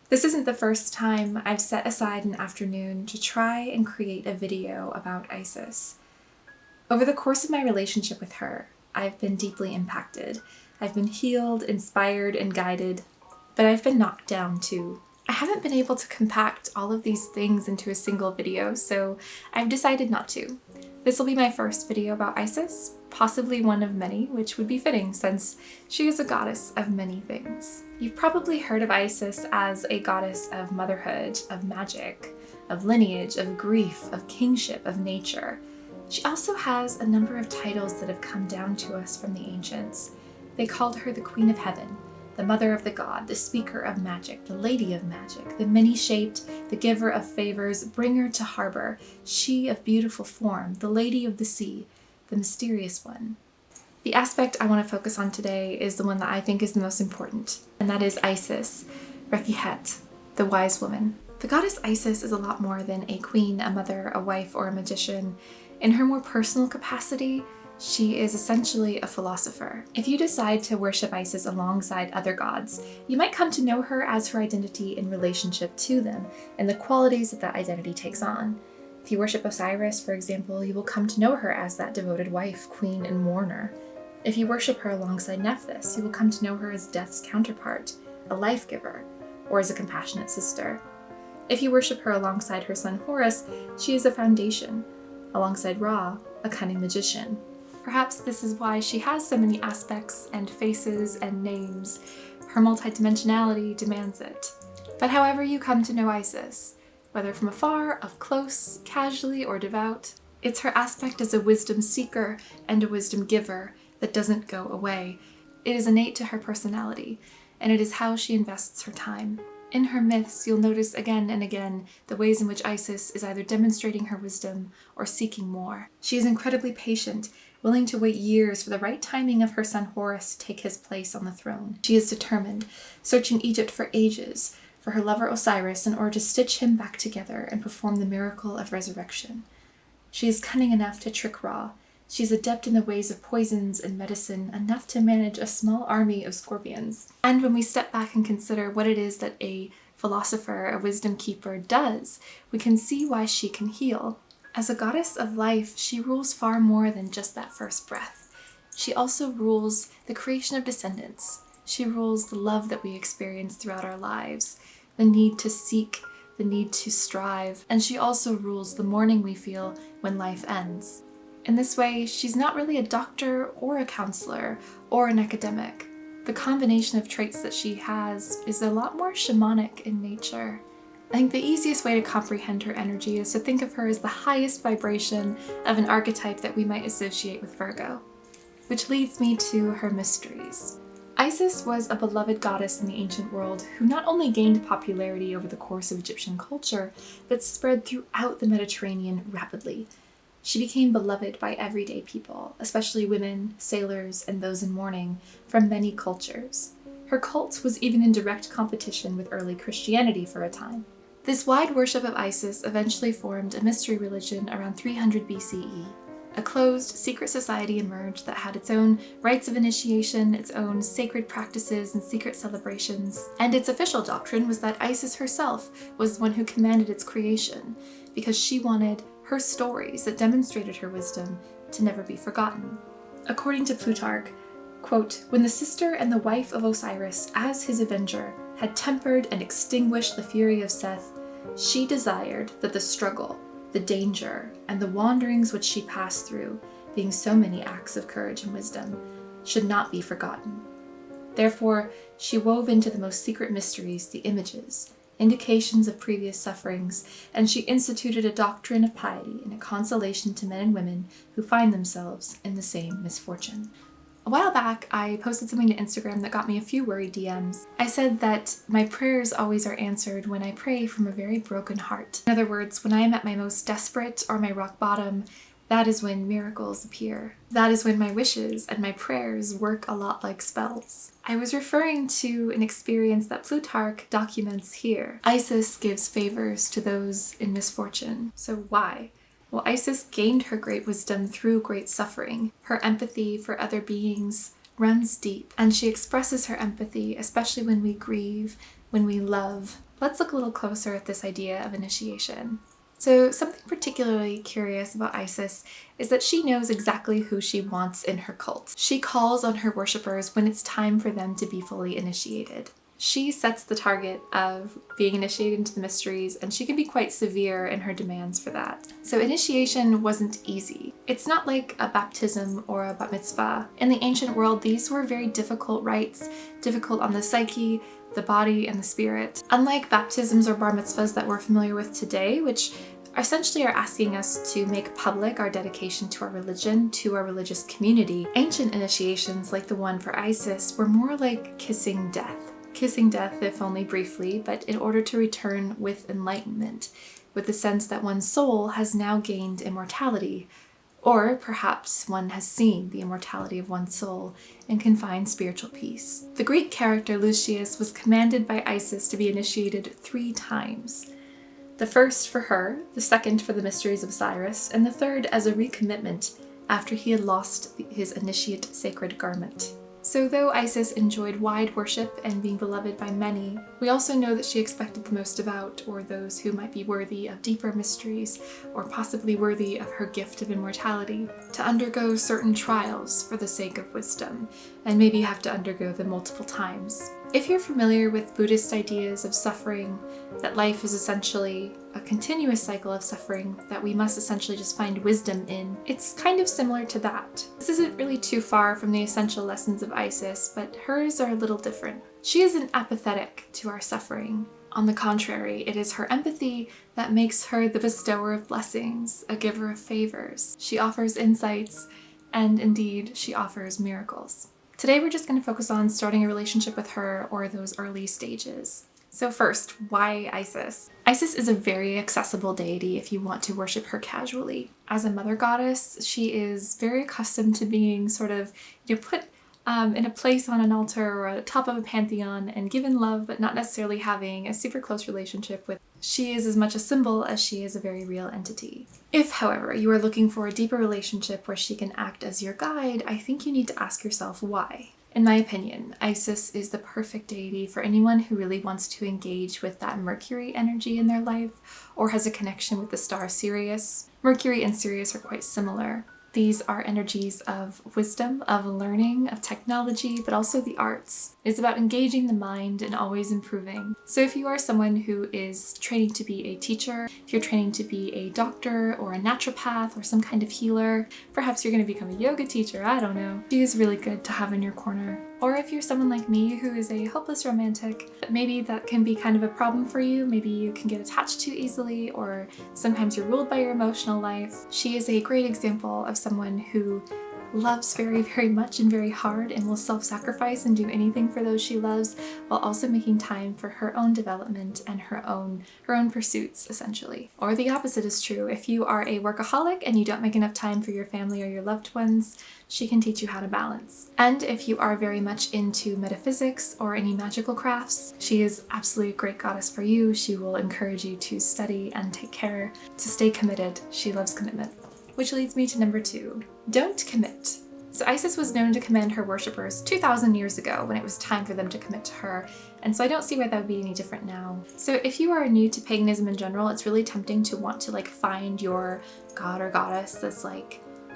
This isn't the first time I've set aside an afternoon to try and create a video about Isis. Over the course of my relationship with her, I've been deeply impacted. I've been healed, inspired, and guided, but I've been knocked down too. I haven't been able to compact all of these things into a single video, so I've decided not to. This will be my first video about Isis, possibly one of many, which would be fitting since she is a goddess of many things. You've probably heard of Isis as a goddess of motherhood, of magic, of lineage, of grief, of kingship, of nature. She also has a number of titles that have come down to us from the ancients. They called her the Queen of Heaven, the Mother of the God, the Speaker of Magic, the Lady of Magic, the Many-Shaped, the Giver of Favors, Bringer to Harbor, She of Beautiful Form, the Lady of the Sea, the Mysterious One. The aspect I want to focus on today is the one that I think is the most important, and that is Isis, Rekhiet, the Wise Woman. The goddess Isis is a lot more than a queen, a mother, a wife, or a magician. In her more personal capacity, she is essentially a philosopher. If you decide to worship Isis alongside other gods, you might come to know her as her identity in relationship to them and the qualities that that identity takes on. If you worship Osiris, for example, you will come to know her as that devoted wife, queen, and mourner. If you worship her alongside Nephthys, you will come to know her as death's counterpart, a life giver, or as a compassionate sister. If you worship her alongside her son Horus, she is a foundation, alongside Ra, a cunning magician. Perhaps this is why she has so many aspects and faces and names. Her multidimensionality demands it. But however you come to know Isis, whether from afar, up close, casually, or devout, it's her aspect as a wisdom seeker and a wisdom giver that doesn't go away. It is innate to her personality, and it is how she invests her time. In her myths, you'll notice again and again the ways in which Isis is either demonstrating her wisdom or seeking more. She is incredibly patient, willing to wait years for the right timing of her son Horus to take his place on the throne. She is determined, searching Egypt for ages for her lover Osiris in order to stitch him back together and perform the miracle of resurrection. She is cunning enough to trick Ra. She is adept in the ways of poisons and medicine, enough to manage a small army of scorpions. And when we step back and consider what it is that a philosopher, a wisdom keeper, does, we can see why she can heal. As a goddess of life, she rules far more than just that first breath. She also rules the creation of descendants. She rules the love that we experience throughout our lives, the need to seek, the need to strive, and she also rules the mourning we feel when life ends. In this way, she's not really a doctor or a counselor or an academic. The combination of traits that she has is a lot more shamanic in nature. I think the easiest way to comprehend her energy is to think of her as the highest vibration of an archetype that we might associate with Virgo. Which leads me to her mysteries. Isis was a beloved goddess in the ancient world who not only gained popularity over the course of Egyptian culture, but spread throughout the Mediterranean rapidly. She became beloved by everyday people, especially women, sailors, and those in mourning, from many cultures. Her cult was even in direct competition with early Christianity for a time. This wide worship of Isis eventually formed a mystery religion around 300 BCE. A closed, secret society emerged that had its own rites of initiation, its own sacred practices and secret celebrations, and its official doctrine was that Isis herself was the one who commanded its creation, because she wanted her stories that demonstrated her wisdom to never be forgotten. According to Plutarch, quote, "When the sister and the wife of Osiris, as his avenger, had tempered and extinguished the fury of Seth, she desired that the struggle, the danger, and the wanderings which she passed through, being so many acts of courage and wisdom, should not be forgotten. Therefore, she wove into the most secret mysteries the images, indications of previous sufferings, and she instituted a doctrine of piety and a consolation to men and women who find themselves in the same misfortune." A while back, I posted something to Instagram that got me a few worried DMs. I said that my prayers always are answered when I pray from a very broken heart. In other words, when I am at my most desperate or my rock bottom, that is when miracles appear. That is when my wishes and my prayers work a lot like spells. I was referring to an experience that Plutarch documents here. Isis gives favors to those in misfortune. So why? Well, Isis gained her great wisdom through great suffering. Her empathy for other beings runs deep, and she expresses her empathy, especially when we grieve, when we love, Let's look a little closer at this idea of initiation. So something particularly curious about Isis is that she knows exactly who she wants in her cult. She calls on her worshippers when it's time for them to be fully initiated. She sets the target of being initiated into the mysteries, and she can be quite severe in her demands for that. So initiation wasn't easy. It's not like a baptism or a bat mitzvah. In the ancient world, these were very difficult rites, difficult on the psyche, the body, and the spirit. Unlike baptisms or bar mitzvahs that we're familiar with today, which essentially are asking us to make public our dedication to our religion, to our religious community, ancient initiations like the one for Isis were more like kissing death. Kissing death, if only briefly, but in order to return with enlightenment, with the sense that one's soul has now gained immortality, or perhaps one has seen the immortality of one's soul and can find spiritual peace. The Greek character Lucius was commanded by Isis to be initiated 3 times. The first for her, the second for the mysteries of Osiris, and the third as a recommitment after he had lost his initiate sacred garment. So though Isis enjoyed wide worship and being beloved by many, we also know that she expected the most devout, or those who might be worthy of deeper mysteries, or possibly worthy of her gift of immortality, to undergo certain trials for the sake of wisdom, and maybe have to undergo them multiple times. If you're familiar with Buddhist ideas of suffering, that life is essentially a continuous cycle of suffering that we must essentially just find wisdom in, it's kind of similar to that. This isn't really too far from the essential lessons of Isis, but hers are a little different. She isn't apathetic to our suffering. On the contrary, it is her empathy that makes her the bestower of blessings, a giver of favors. She offers insights, and indeed, she offers miracles. Today we're just going to focus on starting a relationship with her, or those early stages. So first, why Isis? Isis is a very accessible deity if you want to worship her casually. As a mother goddess, she is very accustomed to being sort of, put in a place on an altar or at the top of a pantheon and given love, but not necessarily having a super close relationship with. She is as much a symbol as she is a very real entity. If, however, you are looking for a deeper relationship where she can act as your guide, I think you need to ask yourself why. In my opinion, Isis is the perfect deity for anyone who really wants to engage with that Mercury energy in their life, or has a connection with the star Sirius. Mercury and Sirius are quite similar. These are energies of wisdom, of learning, of technology, but also the arts. It's about engaging the mind and always improving. So if you are someone who is training to be a teacher, if you're training to be a doctor or a naturopath or some kind of healer, perhaps you're going to become a yoga teacher, I don't know. She is really good to have in your corner. Or if you're someone like me who is a hopeless romantic, maybe that can be kind of a problem for you. Maybe you can get attached too easily, or sometimes you're ruled by your emotional life. She is a great example of someone who loves very, very much and very hard and will self-sacrifice and do anything for those she loves, while also making time for her own development and her own pursuits, essentially. Or the opposite is true. If you are a workaholic and you don't make enough time for your family or your loved ones, she can teach you how to balance. And if you are very much into metaphysics or any magical crafts, she is absolutely a great goddess for you. She will encourage you to study and take care, to stay committed. She loves commitment. Which leads me to number 2. Don't commit. So Isis was known to command her worshippers 2,000 years ago when it was time for them to commit to her, and so I don't see why that would be any different now. So if you are new to paganism in general, it's really tempting to want to find your god or goddess that's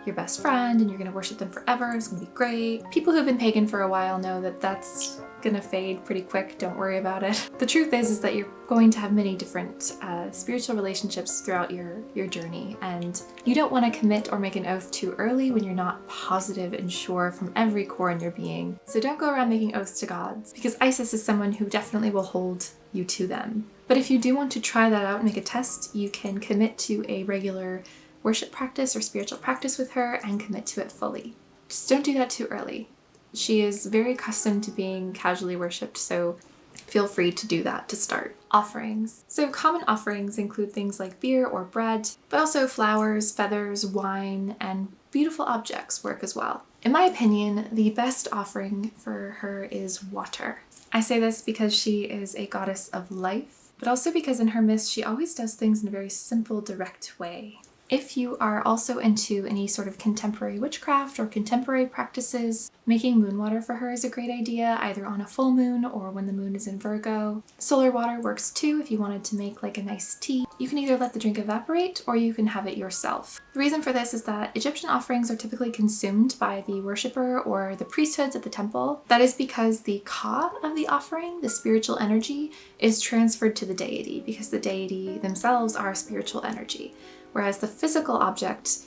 your best friend and you're gonna worship them forever, it's gonna be great. People who've been pagan for a while know that that's gonna fade pretty quick, don't worry about it. The truth is that you're going to have many different spiritual relationships throughout your journey, and you don't want to commit or make an oath too early when you're not positive and sure from every core in your being. So don't go around making oaths to gods, because Isis is someone who definitely will hold you to them. But if you do want to try that out and make a test, you can commit to a regular worship practice or spiritual practice with her and commit to it fully. Just don't do that too early. She is very accustomed to being casually worshipped, so feel free to do that to start. Offerings. So common offerings include things like beer or bread, but also flowers, feathers, wine, and beautiful objects work as well. In my opinion, the best offering for her is water. I say this because she is a goddess of life, but also because in her myths she always does things in a very simple, direct way. If you are also into any sort of contemporary witchcraft or contemporary practices, making moon water for her is a great idea, either on a full moon or when the moon is in Virgo. Solar water works too if you wanted to make like a nice tea. You can either let the drink evaporate or you can have it yourself. The reason for this is that Egyptian offerings are typically consumed by the worshipper or the priesthoods at the temple. That is because the ka of the offering, the spiritual energy, is transferred to the deity because the deity themselves are spiritual energy. Whereas the physical object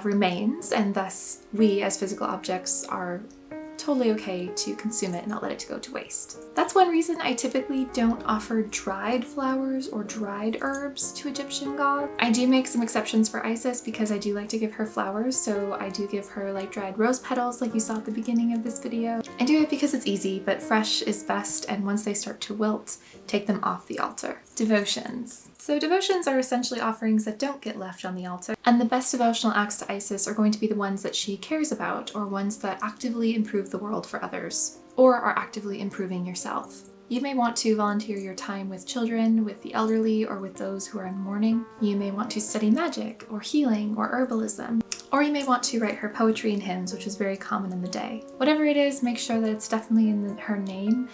remains, and thus we as physical objects are totally okay to consume it and not let it go to waste. That's one reason I typically don't offer dried flowers or dried herbs to Egyptian gods. I do make some exceptions for Isis because I do like to give her flowers, so I do give her like dried rose petals like you saw at the beginning of this video. I do it because it's easy, but fresh is best, and once they start to wilt, take them off the altar. Devotions. So devotions are essentially offerings that don't get left on the altar, and the best devotional acts to Isis are going to be the ones that she cares about, or ones that actively improve the world for others, or are actively improving yourself. You may want to volunteer your time with children, with the elderly, or with those who are in mourning. You may want to study magic, or healing, or herbalism. Or you may want to write her poetry and hymns, which is very common in the day. Whatever it is, make sure that it's definitely in her name.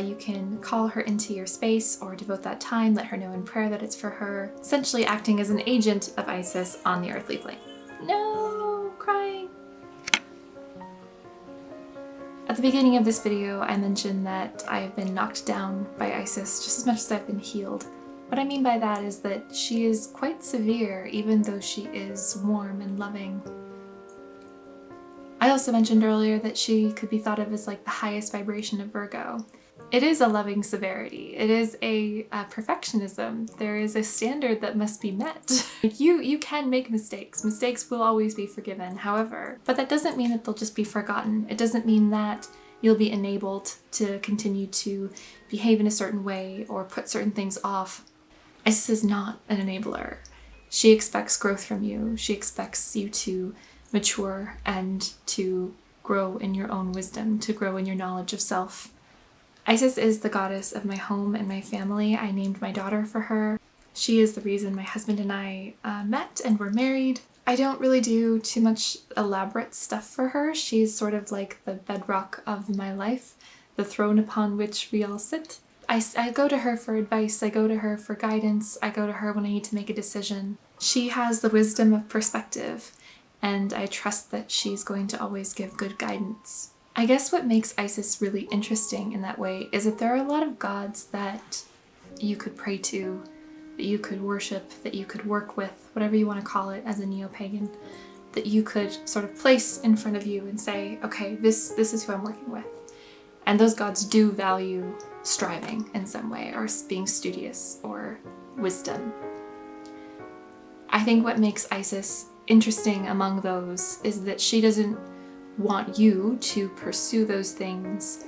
You can call her into your space or devote that time, let her know in prayer that it's for her, essentially acting as an agent of Isis on the earthly plane. No, crying. At the beginning of this video, I mentioned that I have been knocked down by Isis just as much as I've been healed. What I mean by that is that she is quite severe, even though she is warm and loving. I also mentioned earlier that she could be thought of as like the highest vibration of Virgo. It is a loving severity. It is a perfectionism. There is a standard that must be met. You can make mistakes. Mistakes will always be forgiven, however, but that doesn't mean that they'll just be forgotten. It doesn't mean that you'll be enabled to continue to behave in a certain way or put certain things off. Isis is not an enabler. She expects growth from you. She expects you to mature and to grow in your own wisdom, to grow in your knowledge of self. Isis is the goddess of my home and my family. I named my daughter for her. She is the reason my husband and I met and were married. I don't really do too much elaborate stuff for her. She's sort of like the bedrock of my life, the throne upon which we all sit. I go to her for advice, I go to her for guidance, I go to her when I need to make a decision. She has the wisdom of perspective, and I trust that she's going to always give good guidance. I guess what makes Isis really interesting in that way is that there are a lot of gods that you could pray to, that you could worship, that you could work with, whatever you want to call it as a neo-pagan, that you could sort of place in front of you and say, okay, this is who I'm working with. And those gods do value striving in some way, or being studious, or wisdom. I think what makes Isis interesting among those is that she doesn't want you to pursue those things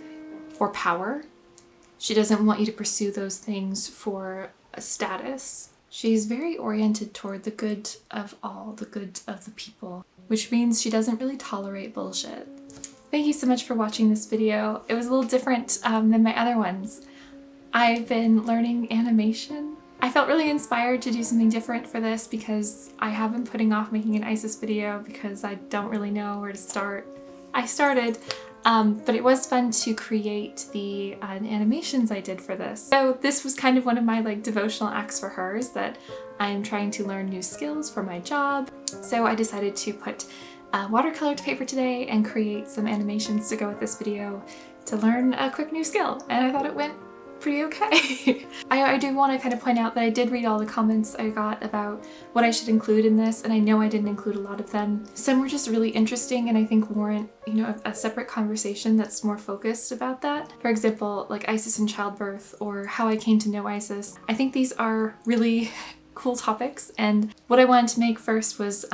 for power. She doesn't want you to pursue those things for a status. She's very oriented toward the good of all, the good of the people, which means she doesn't really tolerate bullshit. Thank you so much for watching this video. It was a little different than my other ones. I've been learning animation. I felt really inspired to do something different for this because I have been putting off making an Isis video because I don't really know where to start. I started, but it was fun to create the animations I did for this. So this was kind of one of my like devotional acts for her, is that I'm trying to learn new skills for my job. So I decided to put watercolor to paper today and create some animations to go with this video to learn a quick new skill, and I thought it went pretty okay. I do want to kind of point out that I did read all the comments I got about what I should include in this, and I know I didn't include a lot of them. Some were just really interesting and I think warrant, you know, a separate conversation that's more focused about that. For example, like Isis and childbirth, or how I came to know Isis. I think these are really cool topics, and what I wanted to make first was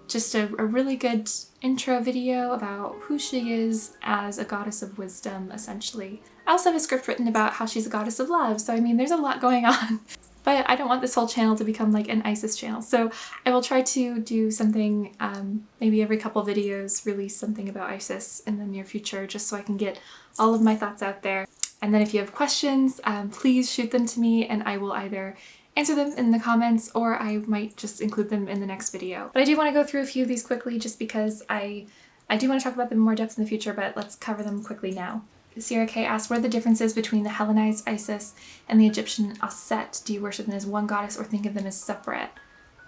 just a really good intro video about who she is as a goddess of wisdom, essentially. I also have a script written about how she's a goddess of love, so I mean there's a lot going on. But I don't want this whole channel to become like an Isis channel, so I will try to do something, maybe every couple videos, release something about Isis in the near future, just so I can get all of my thoughts out there. And then if you have questions, please shoot them to me and I will either answer them in the comments, or I might just include them in the next video. But I do want to go through a few of these quickly just because I do want to talk about them in more depth in the future, but let's cover them quickly now. Sierra K asked, what are the differences between the Hellenized Isis and the Egyptian Aset? Do you worship them as one goddess or think of them as separate?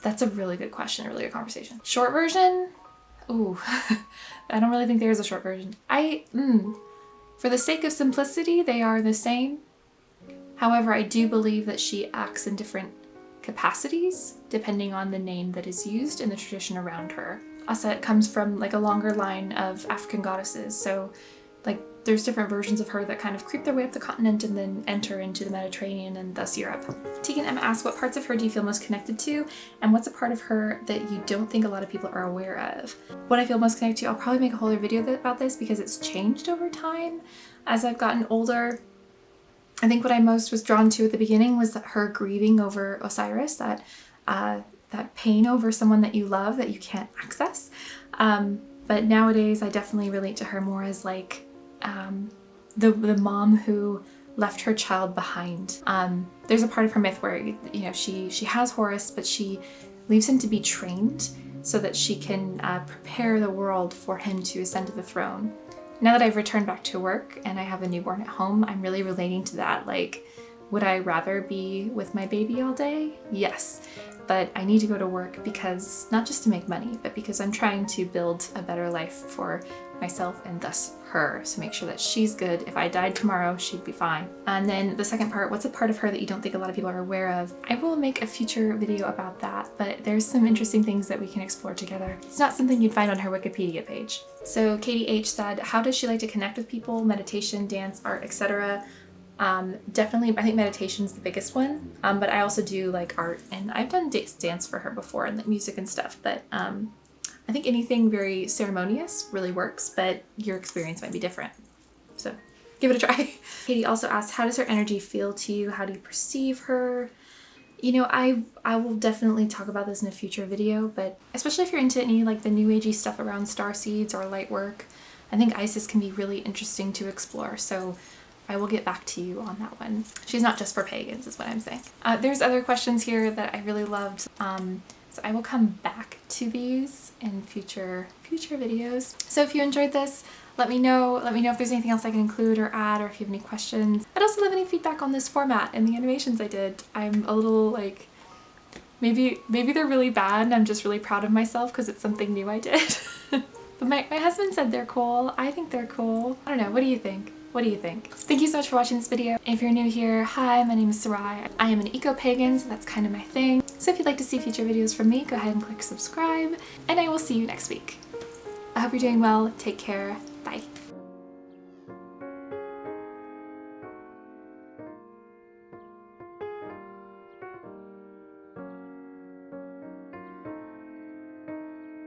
That's a really good question, a really good conversation. Short version? Ooh, I don't really think there is a short version. For the sake of simplicity, they are the same. However, I do believe that she acts in different capacities depending on the name that is used in the tradition around her. Aset comes from like a longer line of African goddesses, so like there's different versions of her that kind of creep their way up the continent and then enter into the Mediterranean and thus Europe. Tegan M asks, what parts of her do you feel most connected to, and what's a part of her that you don't think a lot of people are aware of? What I feel most connected to, I'll probably make a whole other video about this because it's changed over time as I've gotten older. I think what I most was drawn to at the beginning was her grieving over Osiris, that pain over someone that you love that you can't access. But nowadays I definitely relate to her more as like the mom who left her child behind. There's a part of her myth where, you know, she has Horus, but she leaves him to be trained so that she can prepare the world for him to ascend to the throne. Now that I've returned back to work and I have a newborn at home, I'm really relating to that. Like, would I rather be with my baby all day? Yes, but I need to go to work because, not just to make money, but because I'm trying to build a better life for myself and thus her, so make sure that she's good. If I died tomorrow, she'd be fine. And then the second part, what's a part of her that you don't think a lot of people are aware of? I will make a future video about that, but there's some interesting things that we can explore together. It's not something you'd find on her Wikipedia page. So Katie H said, how does she like to connect with people? Meditation, dance, art, etc. Definitely, I think meditation's the biggest one, but I also do like art, and I've done dance for her before and like music and stuff, but I think anything very ceremonious really works, but your experience might be different. So give it a try. Katie also asked, how does her energy feel to you? How do you perceive her? You know, I will definitely talk about this in a future video, but especially if you're into any like the new agey stuff around star seeds or light work, I think Isis can be really interesting to explore. So I will get back to you on that one. She's not just for pagans is what I'm saying. There's other questions here that I really loved. So I will come back to these in future videos. So if you enjoyed this, let me know if there's anything else I can include or add, or if you have any questions. I'd also love any feedback on this format and the animations I did. I'm a little like, maybe they're really bad and I'm just really proud of myself because it's something new I did. But my husband said they're cool. I think they're cool. I don't know, what do you think? What do you think? Thank you so much for watching this video. If you're new here, hi, my name is Sarai. I am an eco-pagan, so that's kind of my thing. So if you'd like to see future videos from me, go ahead and click subscribe, and I will see you next week. I hope you're doing well. Take care. Bye.